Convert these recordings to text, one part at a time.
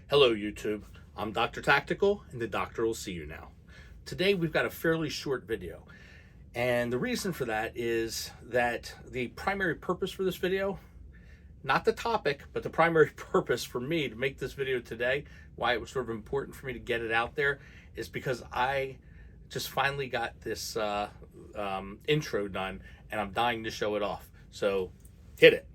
Hello YouTube, I'm Dr. Tactical and the doctor will see you now. Today we've got a fairly short video, and the reason for that is that the primary purpose for this video, not the topic, but the primary purpose for me to make this video today, why it was sort of important for me to get it out there, is because I just finally got this intro done and I'm dying to show it off. So hit it.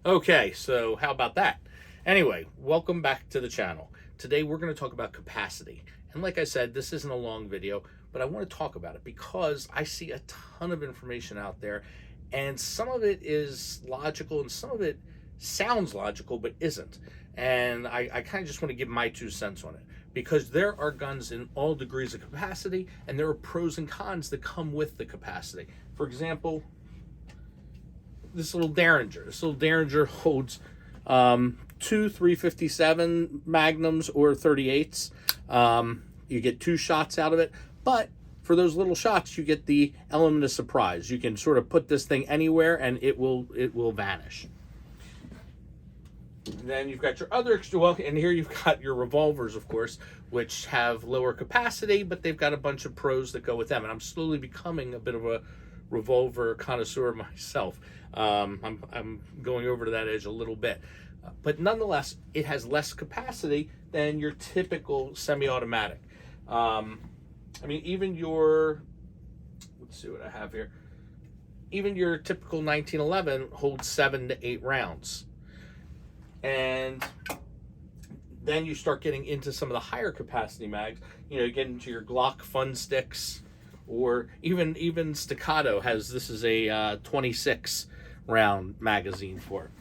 Okay, so how about that? Anyway, welcome back to the channel. Today we're going to talk about capacity. And like I said, this isn't a long video, but I want to talk about it because I see a ton of information out there, and some of it is logical and some of it sounds logical but isn't. And I kind of just want to give my 2 cents on it, because there are guns in all degrees of capacity and there are pros and cons that come with the capacity. For example, this little Derringer holds 2 357 Magnums or 38s. You get 2 shots out of it, but for those little shots, you get the element of surprise. You can sort of put this thing anywhere and it will vanish. And then you've got your other extra, well, and here you've got your revolvers, of course, which have lower capacity, but they've got a bunch of pros that go with them. And I'm slowly becoming a bit of a revolver connoisseur myself. I'm going over to that edge a little bit, but nonetheless, it has less capacity than your typical semi-automatic. I mean, even your, let's see what I have here. Even your typical 1911 holds 7 to 8 rounds. And then you start getting into some of the higher capacity mags. You know, you get into your Glock Fun Sticks, or even Staccato has, this is a 26 round magazine for it.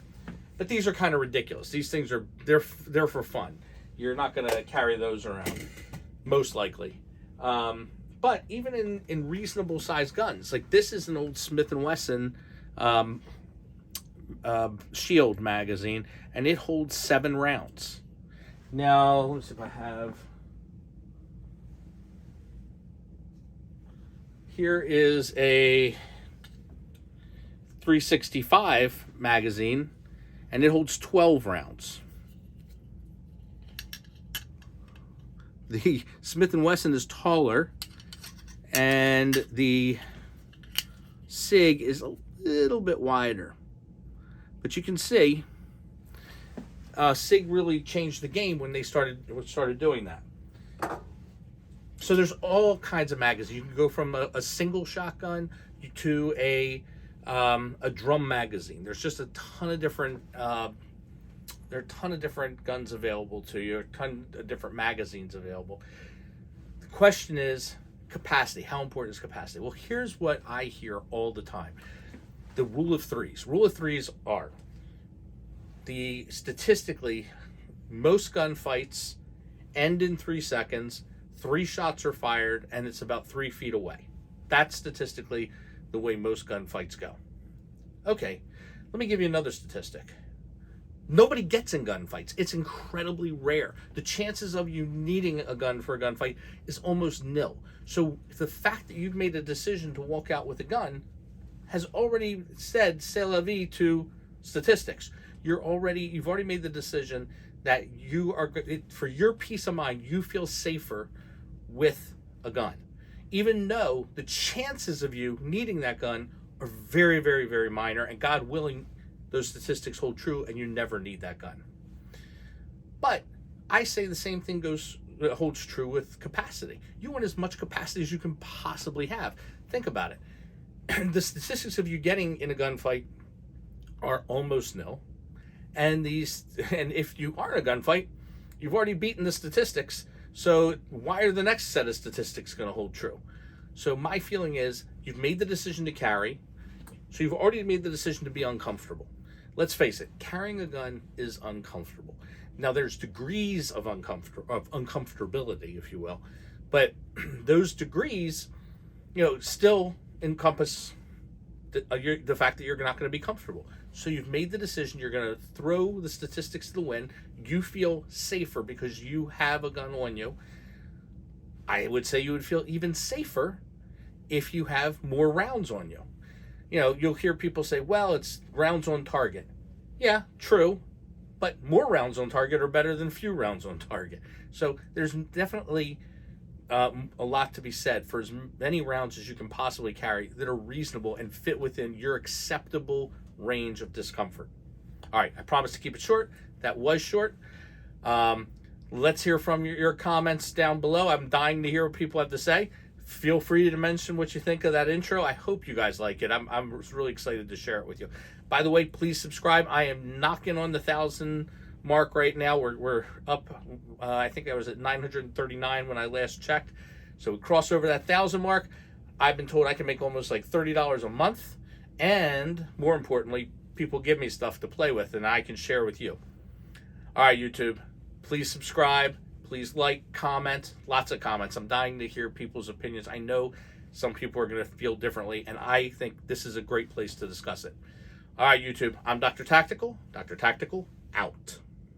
But these are kind of ridiculous. These things are, they're for fun. You're not going to carry those around, most likely. But even in reasonable sized guns, like this is an old Smith & Wesson Shield magazine, and it holds 7 rounds. Now, let me see if I have. Here is a 365 magazine, and it holds 12 rounds. The Smith & Wesson is taller, and the SIG is a little bit wider. But you can see, SIG really changed the game when they started doing that. So there's all kinds of magazines. You can go from a single shotgun to a drum magazine. There's just a ton of different there are a ton of different guns available to you, a ton of different magazines available. The question is capacity. How important is capacity? Well, here's what I hear all the time. The rule of threes. Rule of threes are statistically, most gunfights end in 3 seconds, 3 shots are fired, and it's about 3 feet away. That's statistically the way most gunfights go. Okay, let me give you another statistic. Nobody gets in gunfights. It's incredibly rare. The chances of you needing a gun for a gunfight is almost nil. So the fact that you've made a decision to walk out with a gun has already said c'est la vie to statistics. You've already made the decision that you are, for your peace of mind, you feel safer with a gun, even though the chances of you needing that gun are very, very, very minor, and God willing, those statistics hold true and you never need that gun. But I say the same thing holds true with capacity. You want as much capacity as you can possibly have. Think about it. The statistics of you getting in a gunfight are almost nil, and if you are in a gunfight, you've already beaten the statistics. So why are the next set of statistics going to hold true? So my feeling is you've made the decision to carry, so you've already made the decision to be uncomfortable. Let's face it, carrying a gun is uncomfortable. Now there's degrees of uncomfortability, if you will, but those degrees, still encompass the fact that you're not going to be comfortable. So you've made the decision. You're going to throw the statistics to the wind. You feel safer because you have a gun on you. I would say you would feel even safer if you have more rounds on you. You know, you'll hear people say, well, it's rounds on target. Yeah, true. But more rounds on target are better than few rounds on target. So there's definitely a lot to be said for as many rounds as you can possibly carry that are reasonable and fit within your acceptable range of discomfort. All right, I promise to keep it short. That was short. Let's hear from your comments down below. I'm dying to hear what people have to say. Feel free to mention what you think of that intro. I hope you guys like it. I'm really excited to share it with you. By the way, please subscribe. I am knocking on the 1,000 mark right now. We're up, I think I was at 939 when I last checked. So we cross over that 1,000 mark. I've been told I can make almost like $30 a month. And more importantly, people give me stuff to play with and I can share with you. All right, YouTube, please subscribe. Please like, comment, lots of comments. I'm dying to hear people's opinions. I know some people are going to feel differently, and I think this is a great place to discuss it. All right, YouTube, I'm Dr. Tactical. Dr. Tactical, out.